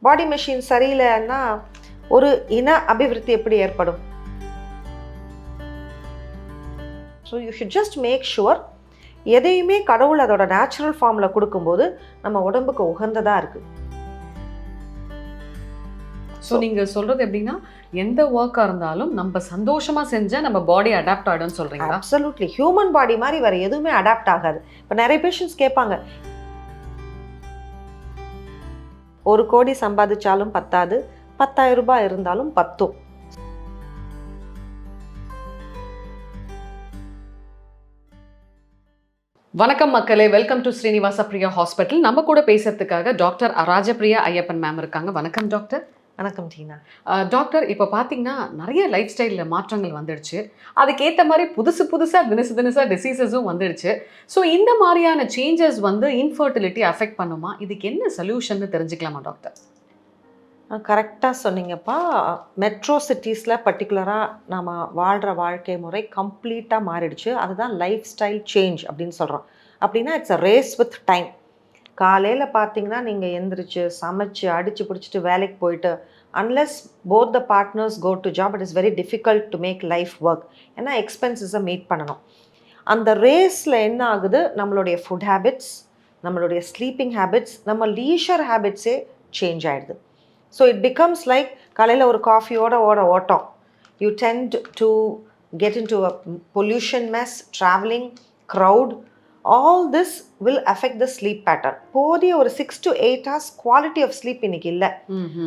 பாடி machine சரியில்லைன்னா ஒரு இன அபிவிருத்தி எப்படி ஏற்படும்? So you should just make sure எதையுமே கடவுள் அதோட நேச்சுரல் ஃபார்மில் கொடுக்கும்போது நம்ம உடம்புக்கு உகந்ததாக இருக்குது. ஸோ நீங்கள் சொல்கிறது எப்படின்னா, எந்த ஒர்க்காக இருந்தாலும் நம்ம சந்தோஷமாக செஞ்சால் நம்ம பாடி அடாப்ட் ஆகிடும்னு சொல்கிறீங்க? அப்சல்யூட்லி. ஹியூமன் பாடி மாதிரி வேறு எதுவுமே அடாப்ட் ஆகாது. இப்போ நிறைய பேஷண்ட்ஸ் கேட்பாங்க, 1 கோடி சம்பாதிச்சாலும் பத்தாது, 10,000 ரூபாய் இருந்தாலும் பத்தும். வணக்கம் மக்களே, welcome to Srinivasa Priya hospital. நம்ம கூட பேசுறதுக்காக டாக்டர் ராஜபிரியா ஐயப்பன் மேம் இருக்காங்க. வணக்கம் டாக்டர். வணக்கம் டீனா. டாக்டர், இப்போ பார்த்தீங்கன்னா நிறைய லைஃப் ஸ்டைலில் மாற்றங்கள் வந்துடுச்சு. அதுக்கேற்ற மாதிரி புதுசாக தினசா டிசீசஸும் வந்துடுச்சு. ஸோ இந்த மாதிரியான சேஞ்சஸ் வந்து இன்ஃபர்டிலிட்டி அஃபெக்ட் பண்ணுமா? இதுக்கு என்ன சொல்யூஷன் தெரிஞ்சுக்கலாமா டாக்டர்? கரெக்டாக சொன்னீங்கப்பா. மெட்ரோ சிட்டிஸில் பர்டிகுலராக நம்ம வாழ்கிற வாழ்க்கை முறை கம்ப்ளீட்டாக மாறிடுச்சு. அதுதான் லைஃப் ஸ்டைல் சேஞ்ச் அப்படின்னு சொல்கிறோம். அப்படின்னா it's a race with time. காலையில் பார்த்தீங்கன்னா நீங்கள் எந்திரிச்சு சமைச்சு அடித்து பிடிச்சிட்டு வேலைக்கு போயிட்டு, unless both the partners go to job, it is very difficult to make life work. ஏன்னா எக்ஸ்பென்சஸை மீட் பண்ணணும். அந்த ரேஸில் என்ன ஆகுது, நம்மளுடைய ஃபுட் ஹேபிட்ஸ், நம்மளுடைய ஸ்லீப்பிங் ஹேபிட்ஸ், நம்ம லீஷர் ஹேபிட்ஸே சேஞ்ச் ஆகிடுது. ஸோ இட் பிகம்ஸ் லைக் காலையில் ஒரு காஃபியோட ஓட்டம். You tend to get into a pollution mess, travelling, crowd. All this will affect the sleep pattern. போதிய ஒரு 6 to 8 hours quality of sleep இன்னைக்கு இல்லை.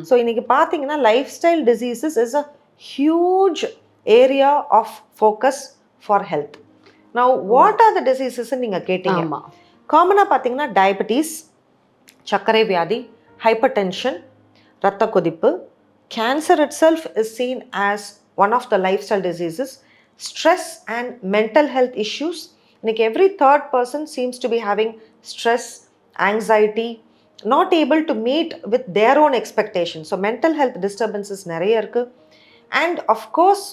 ஸோ இன்னைக்கு பார்த்தீங்கன்னா lifestyle diseases is a huge area of focus for health. Now what are the டிசீசஸ்ன்னு நீங்கள் கேட்டீங்க. காமனாக பார்த்தீங்கன்னா டயபெட்டிஸ், சர்க்கரை வியாதி, ஹைப்பர் டென்ஷன், ரத்த கொதிப்பு. Cancer itself is seen as one of the lifestyle diseases. Stress and mental health issues. இன்னைக்கு every third person seems to be having stress, anxiety, not able to meet with their own expectation. So mental health disturbances நிறைய இருக்குது. And of course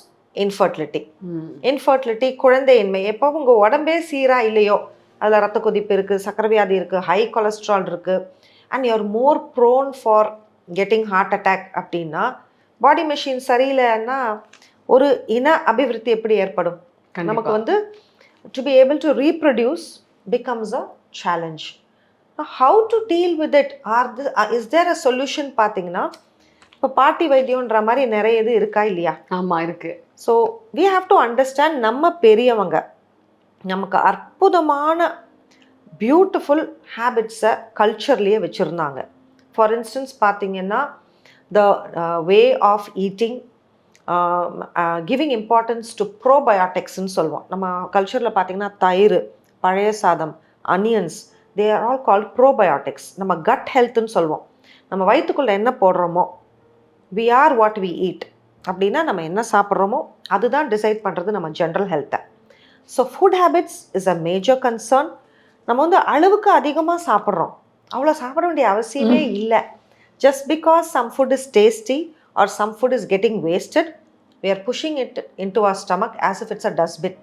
infertility, குழந்தையின்மை. எப்போ உங்கள் உடம்பே சீராக இல்லையோ, அதில் ரத்த கொதிப்பு இருக்குது, சக்கரை வியாதி இருக்குது, ஹை கொலஸ்ட்ரால் இருக்குது, and you're more prone for getting heart attack அப்படின்னா பாடி மெஷின் சரியில்லைன்னா ஒரு இன அபிவிருத்தி எப்படி ஏற்படும்? நமக்கு வந்து to be able to reproduce becomes a challenge. How to deal with it? Is there a solution? பார்த்தீங்கன்னா இப்போ பாட்டி வைத்தியம்ன்ற மாதிரி நிறைய இது இருக்கா இல்லையா? ஆமாம் இருக்கு. So we have to understand, நம்ம பெரியவங்க நமக்கு அற்புதமான பியூட்டிஃபுல் ஹேபிட்ஸை கல்ச்சர்லேயே வச்சுருந்தாங்க. ஃபார் இன்ஸ்டன்ஸ் பார்த்தீங்கன்னா the way of eating, giving importance to ப்ரோபயோட்டிக்ஸ்ன்னு சொல்லுவோம். நம்ம கல்ச்சரில் பார்த்தீங்கன்னா தயிர், பழைய சாதம், onions, they are all called probiotics. நம்ம கட் ஹெல்த்துன்னு சொல்லுவோம். நம்ம வயிற்றுக்குள்ளே என்ன போடுறோமோ, we are what we eat. அப்படின்னா நம்ம என்ன சாப்பிட்றோமோ அதுதான் டிசைட் பண்ணுறது நம்ம ஜென்ரல் ஹெல்த்தை. So food habits is a major concern. நம்ம வந்து அளவுக்கு அதிகமாக சாப்பிட்றோம். அவ்வளோ சாப்பிட வேண்டிய அவசியமே இல்லை. Just because some food is tasty or some food is getting wasted, we are pushing it into our stomach as if it's a dustbin.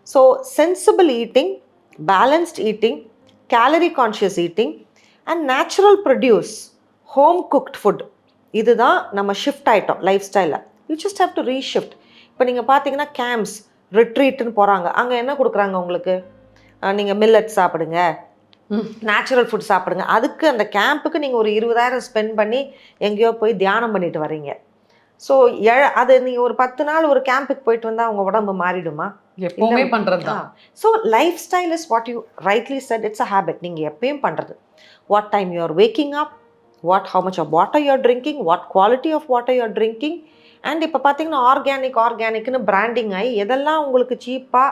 So sensible eating, balanced eating, calorie conscious eating and natural produce, home cooked food, இதுதான் நம்ம shift ஆகிட்டோம் லைஃப் ஸ்டைலில். You just have to reshift. இப்போ நீங்கள் பார்த்தீங்கன்னா camps, ரிட்ரீட்டுன்னு போகிறாங்க. அங்கே என்ன கொடுக்குறாங்க உங்களுக்கு? நீங்கள் மில்லட் சாப்பிடுங்க, நேச்சுரல் ஃபுட் சாப்பிடுங்க. அதுக்கு அந்த கேம்புக்கு நீங்கள் ஒரு 20,000 ஸ்பெண்ட் பண்ணி எங்கேயோ போய் தியானம் பண்ணிட்டு வரீங்க. ஸோ அது நீங்கள் ஒரு 10 நாள் ஒரு கேம்புக்கு போயிட்டு வந்தால் உங்கள் உடம்பு மாறிடுமா? எப்பவுமே பண்ணுறது தான். So life style is what you rightly said, it's a habit. நீங்கள் எப்பயும் பண்ணுறது. What time you are waking up, how much of water you are drinking, what quality of water you are drinking. And இப்போ பார்த்தீங்கன்னா ஆர்கானிக்னு branding ஆகி எதெல்லாம் உங்களுக்கு சீப்பாக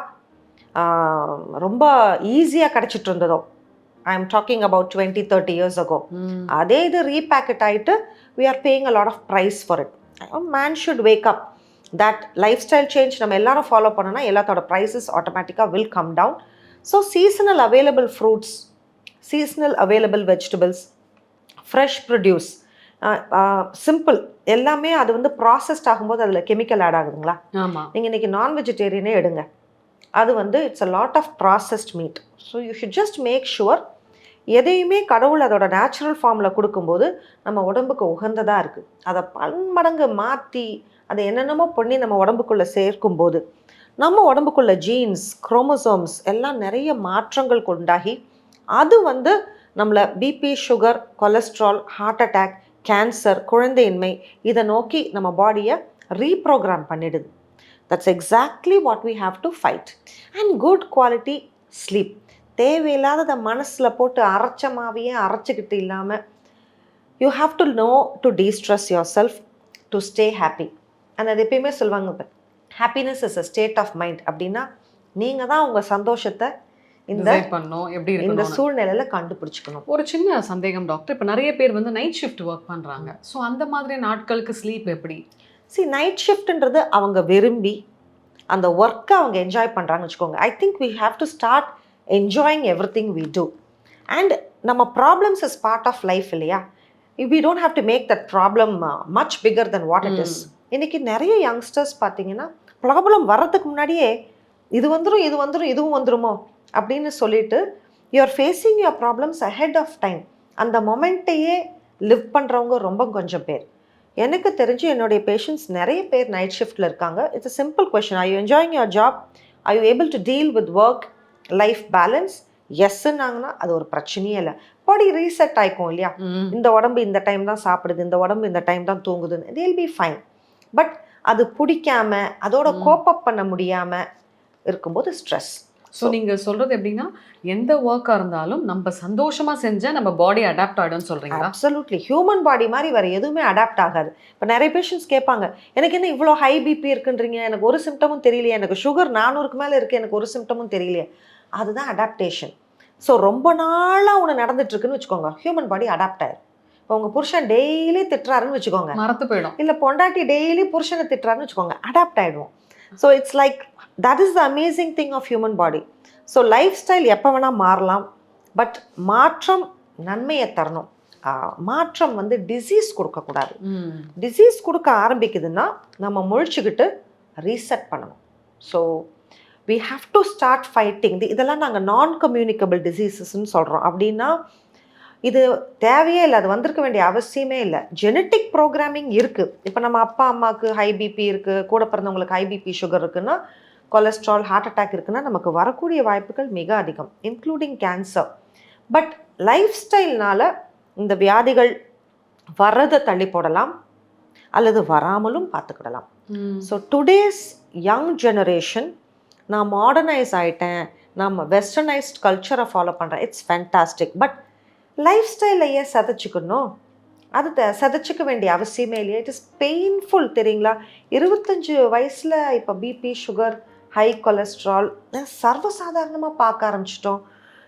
ரொம்ப ஈஸியாக கிடச்சிட்டு இருந்ததோ, I am talking about 20-30 years ago. அதே இது ரீபேக்கெட் ஆகிட்டு we are paying a lot of price for it. Man should wake up. That lifestyle change நம்ம எல்லாரும் ஃபாலோ பண்ணோன்னா எல்லாத்தோட ப்ரைஸஸ் ஆட்டோமேட்டிக்காக will come down. So seasonal available fruits, seasonal available vegetables, fresh produce, simple எல்லாமே அது வந்து processed ஆகும்போது அதில் கெமிக்கல் ஆட் ஆகுதுங்களா? ஆமாம். நீங்கள் இன்றைக்கி நான் வெஜிடேரியனே எடுங்க, அது வந்து it's a lot of processed meat. So you should just make sure எதையுமே கடவுள் அதோட நேச்சுரல் ஃபார்மில் கொடுக்கும்போது நம்ம உடம்புக்கு உகந்ததாக இருக்குது. அதை பன்மடங்கு மாற்றி அதை என்னென்னமோ பண்ணி நம்ம உடம்புக்குள்ளே சேர்க்கும்போது நம்ம உடம்புக்குள்ள ஜீன்ஸ், குரோமோசோம்ஸ் எல்லாம் நிறைய மாற்றங்கள் உண்டாகி அது வந்து நம்மளை BP, sugar, cholesterol, heart attack, cancer, குழந்தையின்மை இதை நோக்கி நம்ம பாடியை ரீப்ரோக்ராம் பண்ணிடுது. That's exactly what we have to fight. And good quality sleep. தேவையில்லாததை மனசில் போட்டு அரைச்சமாவையே அரைச்சிக்கிட்டு இல்லாமல் you have to know to destress yourself to stay happy. And அது எப்பயுமே சொல்லுவாங்க, இப்போ happiness is a state of mind. அப்படின்னா நீங்கள் தான் உங்கள் சந்தோஷத்தை இந்த சூழ்நிலையில கண்டுபிடிச்சிக்கணும். ஒரு சின்ன சந்தேகம் டாக்டர், இப்போ நிறைய பேர் வந்து நைட் ஷிஃப்ட் ஒர்க் பண்ணுறாங்க. ஸோ அந்த மாதிரி நாட்களுக்கு ஸ்லீப் எப்படி? நைட் ஷிஃப்ட்ன்றது அவங்க விரும்பி அந்த ஒர்க்கை அவங்க என்ஜாய் பண்ணுறாங்கன்னு வச்சுக்கோங்க. I think we have to start enjoying everything we do. And நம்ம problems is part of life இல்லையா? We don't have to make that problem much bigger then what it is. இன்றைக்கி நிறைய youngsters பார்த்தீங்கன்னா problem வர்றதுக்கு முன்னாடியே இது வந்துடும் இதுவும் வந்துருமோ அப்படின்னு சொல்லிட்டு you're facing your problems ahead of time. அந்த மொமெண்ட்டையே லிவ் பண்ணுறவங்க ரொம்ப கொஞ்சம் பேர். எனக்கு தெரிஞ்சு என்னுடைய பேஷண்ட்ஸ் நிறைய பேர் நைட் ஷிஃப்ட்டில் இருக்காங்க. It's a simple question. Are you enjoying your job? Are you able to deal with work life balance? எஸ்ன்னாங்கன்னா அது ஒரு பிரச்சனையே இல்லை. பாடி ரீசெட் ஆகிக்கும் இல்லையா? இந்த உடம்பு இந்த டைம் தான் சாப்பிடுது, இந்த உடம்பு இந்த டைம் தான் தூங்குதுன்னு, it will be fine. But அது பிடிக்காம அதோட கோப்பப் பண்ண முடியாமல் இருக்கும்போது ஸ்ட்ரெஸ். ஸோ நீங்கள் சொல்கிறது எப்படின்னா, எந்த ஒர்க்காக இருந்தாலும் நம்ம சந்தோஷமாக செஞ்சால் நம்ம பாடி அடாப்ட் ஆகிடும்னு சொல்கிறீங்களா? அப்சல்யூட்லி. ஹியூமன் பாடி மாதிரி வேறு எதுவுமே அடாப்ட் ஆகாது. இப்போ நிறைய பேஷண்ட்ஸ் கேட்பாங்க, எனக்கு என்ன இவ்வளோ ஹை பிபி இருக்குன்றீங்க, எனக்கு ஒரு சிம்டமும் தெரியலையே, எனக்கு சுகர் 400க்கு மேலே இருக்குது, எனக்கு ஒரு சிம்டமும் தெரியலையே. அதுதான் அடாப்டேஷன். ஸோ ரொம்ப நாளாக ஒன்று நடந்துட்டுருக்குன்னு வச்சுக்கோங்க, ஹியூமன் பாடி அடாப்ட் ஆயிடும். இப்போ உங்கள் புருஷன் டெய்லி திட்டுறாருன்னு வச்சுக்கோங்க, மறந்து போயிடும். இல்லை பொண்டாட்டி டெய்லி புருஷனை திட்டுறாருன்னு வச்சுக்கோங்க, அடாப்ட் ஆகிடுவோம். So it's like that is the amazing thing of human body. So lifestyle எப்போ வேணால் மாறலாம், பட் மாற்றம் நன்மையை தரணும். மாற்றம் வந்து டிசீஸ் கொடுக்கக்கூடாது. டிசீஸ் கொடுக்க ஆரம்பிக்குதுன்னா நம்ம முழிச்சுக்கிட்டு ரீசெட் பண்ணணும். So we have to start fighting. இதெல்லாம் நாங்கள் நான் கம்யூனிகபிள் டிசீசஸ்ன்னு சொல்கிறோம். அப்படின்னா இது தேவையே இல்லை, அது வந்திருக்க வேண்டிய அவசியமே இல்லை. ஜெனட்டிக் ப்ரோக்ராமிங் இருக்குது. இப்போ நம்ம அப்பா அம்மாவுக்கு ஹை பிபி இருக்குது, கூட பிறந்தவங்களுக்கு ஹை பிபி சுகர் இருக்குன்னா, கொலஸ்ட்ரால், ஹார்ட் அட்டாக் இருக்குன்னா நமக்கு வரக்கூடிய வாய்ப்புகள் மிக அதிகம், இன்க்ளூடிங் கேன்சர். பட் லைஃப் ஸ்டைல்னால் இந்த வியாதிகள் வர்றதை தள்ளி போடலாம் அல்லது வராமலும் பார்த்துக்கிடலாம். ஸோ டுடேஸ் யங் ஜெனரேஷன், நான் மாடர்னைஸ் ஆகிட்டேன், நம்ம வெஸ்டர்னைஸ்ட் கல்ச்சரை ஃபாலோ பண்ணுறேன், இட்ஸ் ஃபேண்டாஸ்டிக். பட் லைஃப் ஸ்டைலில் ஏன் சதைச்சிக்கணும்? அது சதைச்சிக்க வேண்டிய அவசியமே இல்லையா? இட் இஸ் பெயின்ஃபுல், தெரியுங்களா? 25 வயசில் இப்போ பிபி, சுகர், ஹை கொலஸ்ட்ரால் சர்வசாதாரணமாக பார்க்க ஆரம்பிச்சிட்டோம்.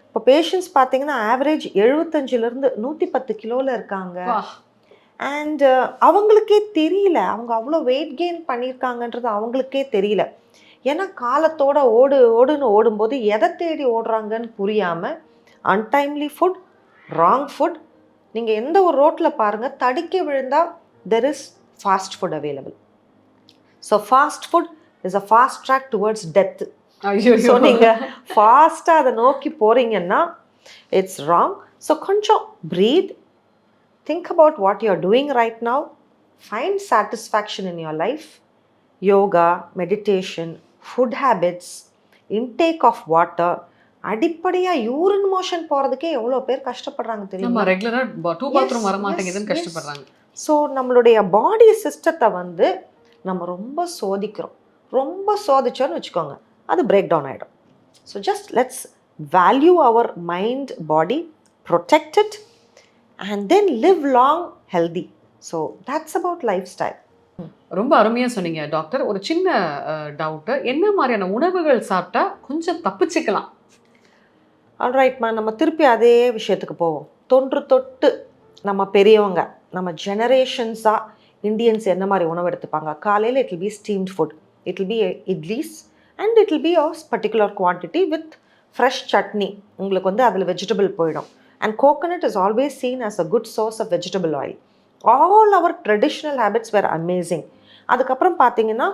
இப்போ பேஷண்ட்ஸ் பார்த்தீங்கன்னா ஆவரேஜ் 75லேருந்து 110 கிலோவில் இருக்காங்க. அண்ட் அவங்களுக்கே தெரியல, அவங்க அவ்வளோ வெயிட் கெயின் பண்ணியிருக்காங்கன்றது அவங்களுக்கே தெரியல. ஏன்னா காலத்தோட ஓடுன்னு ஓடும்போது எதை தேடி ஓடுறாங்கன்னு புரியாமல் அன்டைம்லி ஃபுட், ராங் ஃபுட். நீங்கள் எந்த ஒரு ரோட்டில் பாருங்கள், தடிக்க விழுந்தால் there is fast food available. So fast food is a fast track towards death. So நீங்கள் ஃபாஸ்ட்டாக அதை நோக்கி போகிறீங்கன்னா இட்ஸ் ராங். ஸோ கொஞ்சம் breathe, think about what you are doing right now, find satisfaction in your life. Yoga, meditation, food habits, intake of water. அடிப்படையாக urine motion போகிறதுக்கே எவ்வளோ பேர் கஷ்டப்படுறாங்க தெரியுமா? ரெகுலராக 2 பாத்ரூம் வர மாட்டேங்குதுன்னு கஷ்டப்படுறாங்க. ஸோ நம்மளுடைய பாடி சிஸ்டத்தை வந்து நம்ம ரொம்ப சோதிக்கிறோம். ரொம்ப சோதிச்சோன்னு வச்சுக்கோங்க, அது பிரேக் டவுன் ஆகிடும். So just let's value our mind, body, protect it and then live long healthy. So that's about lifestyle. ரொம்ப அருமையாக சொன்னீங்க டாக்டர். ஒரு சின்ன டவுட்டு, என்ன மாதிரியான உணவுகள் சாப்பிட்டா கொஞ்சம் தப்பிச்சுக்கலாம்? ஆல்ரைட்மா, நம்ம திருப்பி அதே விஷயத்துக்கு போவோம். தொன்று தொட்டு நம்ம பெரியவங்க, நம்ம ஜெனரேஷன்ஸாக இந்தியன்ஸ் என்ன மாதிரி உணவு எடுத்துப்பாங்க? காலையில் it will be steamed food, it will be idlis and it will be of particular quantity with fresh chutney. உங்களுக்கு வந்து அதில் வெஜிடபிள் போயிடும். And coconut is always seen as a good source of vegetable oil. All our traditional habits were amazing. அதுக்கப்புறம் பார்த்தீங்கன்னா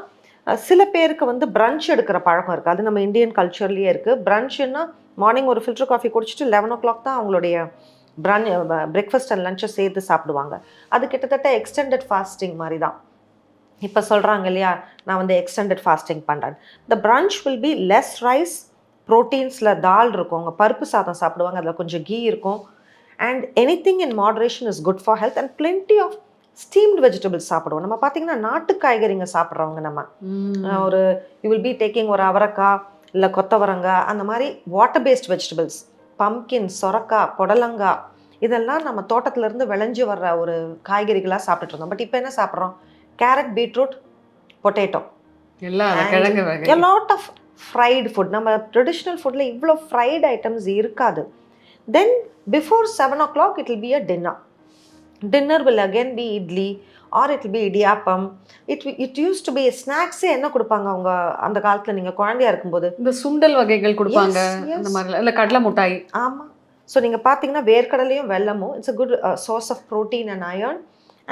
சில பேருக்கு வந்து French எடுக்கிற பழக்கம் இருக்குது. அது நம்ம இந்தியன் கல்ச்சர்லேயே இருக்குது. பிரஞ்சுன்னா மார்னிங் ஒரு ஃபில்டர் காஃபி குடிச்சிட்டு 11 o'clock தான் அவங்களுடைய பிரேக்ஃபாஸ்ட் அண்ட் லஞ்சை சேர்த்து சாப்பிடுவாங்க. அது கிட்டத்தட்ட எக்ஸ்டெண்டட் ஃபாஸ்டிங் மாதிரி தான். இப்போ சொல்கிறாங்க இல்லையா, நான் வந்து எக்ஸ்டெண்டட் ஃபாஸ்டிங் பண்ணுறேன். The brunch will be less rice, ப்ரோட்டீன்ஸில் தால் இருக்கும், அவங்க பருப்பு சாதம் சாப்பிடுவாங்க, அதில் கொஞ்சம் கீ இருக்கும். And anything in moderation is good for health. And plenty of steamed vegetables சாப்பிடுவோம். நம்ம பார்த்தீங்கன்னா நாட்டு காய்கறிங்க சாப்பிட்றவங்க நம்ம ஒரு யூ வில் பி டேக்கிங் ஒரு அவரைக்காய் இல்லை கொத்தவரங்காய், அந்த மாதிரி வாட்டர் பேஸ்ட் வெஜிடபிள்ஸ், பம்கின், சொரக்காய், புடலங்காய், இதெல்லாம் நம்ம தோட்டத்திலேருந்து விளைஞ்சி வர்ற ஒரு காய்கறிகளாக சாப்பிட்டுட்டு இருந்தோம். பட் இப்போ என்ன சாப்பிட்றோம்? Carrot, beetroot, potato, a lot of fried food. நம்ம ட்ரெடிஷ்னல் ஃபுட்டில் இவ்வளோ ஃப்ரைட் ஐட்டம்ஸ் இருக்காது. தென் before 7 o'clock it will be a dinner will again be idli or it will be idiyappam. It used to be snacks. என்ன கொடுப்பாங்க அவங்க அந்த காலத்தில் நீங்கள் குழந்தையா இருக்கும்போது? இந்த சுண்டல் வகைகள் கொடுப்பாங்க, அந்த மாதிரி இல்லை கடலை மிட்டாய். ஆமாம். ஸோ நீங்கள் பார்த்தீங்கன்னா வேர்க்கடலையும் வெல்லமும் it's a good source of protein and iron.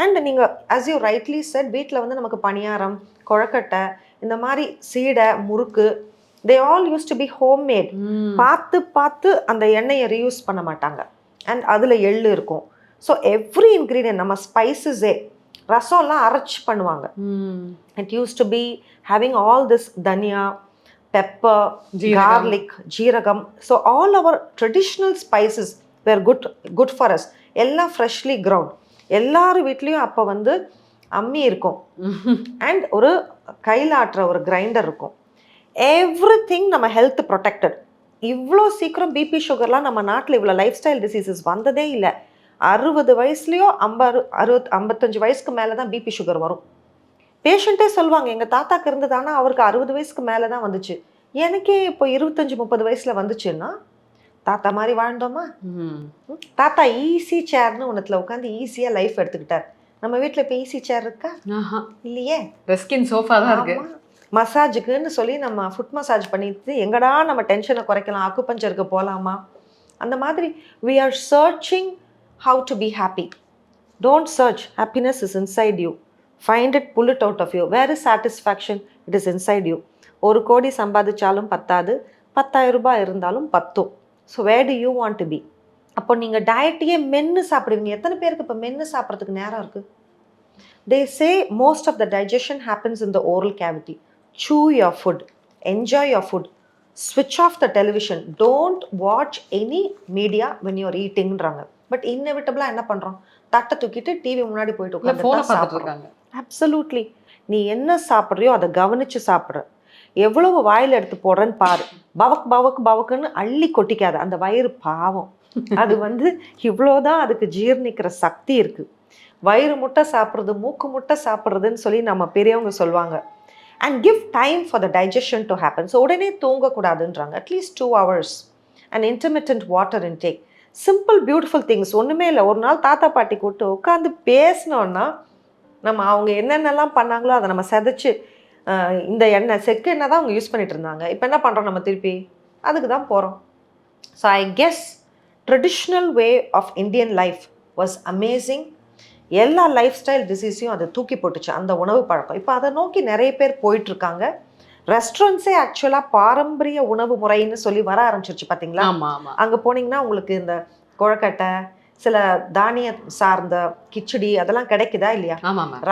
And நீங்கள் as you rightly said, வீட்டில் வந்து நமக்கு பணியாரம், கொழக்கட்டை, இந்த மாதிரி சீடை, முறுக்கு, they all used to be homemade. பார்த்து அந்த எண்ணெயை ரீயூஸ் பண்ண மாட்டாங்க. அண்ட் அதில் எள்ளு இருக்கும். ஸோ எவ்ரி இன்க்ரீடியன்ட், நம்ம ஸ்பைசஸே, ரசம்லாம் அரைச்சி பண்ணுவாங்க. It used to be having all this dhaniya, pepper, garlic, jeeragam. So all our traditional spices were good for us. எல்லாம் ஃப்ரெஷ்லி கிரவுண்ட். எல்லார் வீட்லேயும் அப்போ வந்து அம்மி இருக்கும் அண்ட் ஒரு கையில் ஆட்டுற ஒரு கிரைண்டர் இருக்கும். எவ்ரிதிங் நம்ம ஹெல்த் ப்ரொடெக்டட். இவ்வளோ சீக்கிரம் பிபி சுகர்லாம் நம்ம நாட்டில் இவ்வளோ லைஃப் ஸ்டைல் டிசீசஸ் வந்ததே இல்லை. 60 வயசுலேயோ 55 வயசுக்கு மேலே தான் பிபி சுகர் வரும். பேஷண்ட்டே சொல்லுவாங்க, எங்கள் தாத்தாக்கு இருந்தது, ஆனால் அவருக்கு 60 வயசுக்கு மேலே தான் வந்துச்சு. எனக்கே இப்போ 25-30 வயசில் வந்துச்சுன்னா தாத்தா மாதிரி வாழ்ந்தோமா? தாத்தா ஈஸி சேர்னு ஒன்றத்தில் உட்காந்து ஈஸியாக லைஃப் எடுத்துக்கிட்டார். நம்ம வீட்டில் இப்போ ஈஸி சேர் இருக்கா? இல்லையே. ரெஸ்கின் சோஃபா தான் இருக்கு. மசாஜுக்குன்னு சொல்லி நம்ம ஃபுட் மசாஜ் பண்ணிட்டு எங்கடா நம்ம டென்ஷனை குறைக்கலாம், அக்குபஞ்சருக்கு போகலாமா? அந்த மாதிரி we are searching how to be happy. Don't search. Happiness is inside you. Find it, pull it out of you. Where is satisfaction? It is inside you. 1 கோடி சம்பாதிச்சாலும் பத்தாது, 10,000 ரூபாய் இருந்தாலும் பத்தும். So where do you want to be? அப்போ நீங்கள் டயட்டையே மென்று சாப்பிடுவீங்க. எத்தனை பேருக்கு இப்போ மென்று சாப்பிட்றதுக்கு நேரம் இருக்குது? They say most of the digestion happens in the oral cavity. chew your food, enjoy your food, switch off the television, don't watch any media when you're eatingன்றாங்க. பட் இன்னெவிட்டபிளாக என்ன பண்ணுறோம்? தட்டை தூக்கிட்டு டிவி முன்னாடி போயிட்டு உட்காந்து சாப்பிட்றாங்க. அப்சல்யூட்லி. நீ என்ன சாப்பிட்றியோ அதை கவனித்து சாப்பிட்ற. எவ்வளவு வாயில் எடுத்து போடுறேன்னு பாரு. பவக்குன்னு அள்ளி கொட்டிக்காத. அந்த வயிறு பாவம். அது வந்து இவ்வளோதான் அதுக்கு ஜீர்ணிக்கிற சக்தி இருக்குது. வயிறு முட்டை சாப்பிட்றது, மூக்கு முட்டை சாப்பிட்றதுன்னு சொல்லி நம்ம பெரியவங்க சொல்லுவாங்க. And give time for the digestion to happen. So உடனே தூங்கக்கூடாதுன்றாங்க. At least 2 hours and intermittent water intake. Simple beautiful things. ஒன்றுமே இல்லை. ஒரு நாள் தாத்தா பாட்டி கூப்பிட்டு உட்காந்து பேசினோன்னா நம்ம அவங்க என்னென்னலாம் பண்ணாங்களோ அதை நம்ம செதைச்சு, இந்த எண்ணெய் செக்கு எண்ணெய் தான் அவங்க யூஸ் பண்ணிட்டு இருந்தாங்க, இப்போ என்ன பண்ணுறோம் நம்ம திருப்பி அதுக்கு தான் போகிறோம். So I guess traditional way of Indian life was amazing. எல்லா லைஃப் ஸ்டைல் டிசீஸையும் அதை தூக்கி போட்டுச்சு அந்த உணவு பழக்கம். இப்போ அதை நோக்கி நிறைய பேர் போயிட்டுருக்காங்க. ரெஸ்டாரண்ட்ஸே ஆக்சுவலாக பாரம்பரிய உணவு முறைன்னு சொல்லி வர ஆரம்பிச்சிருச்சு பார்த்தீங்களா? அங்கே போனீங்கன்னா உங்களுக்கு இந்த கொழக்கட்டை, சில தானிய சார்ந்த கிச்சடி அதெல்லாம் கிடைக்குதா இல்லையா?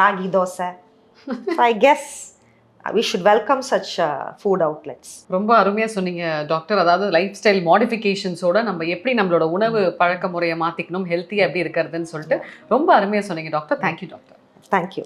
Ragi dosa. I guess we should welcome such food outlets. ரொம்ப அருமையாக சொன்னீங்க டாக்டர். அதாவது லைஃப் ஸ்டைல் மாடிஃபிகேஷன்ஸோட நம்ம எப்படி நம்மளோட உணவு பழக்க முறையை மாற்றிக்கணும், ஹெல்த்தியாக எப்படி இருக்கிறதுன்னு சொல்லிட்டு ரொம்ப அருமையாக சொன்னீங்க டாக்டர். Thank you doctor. தேங்க்யூ.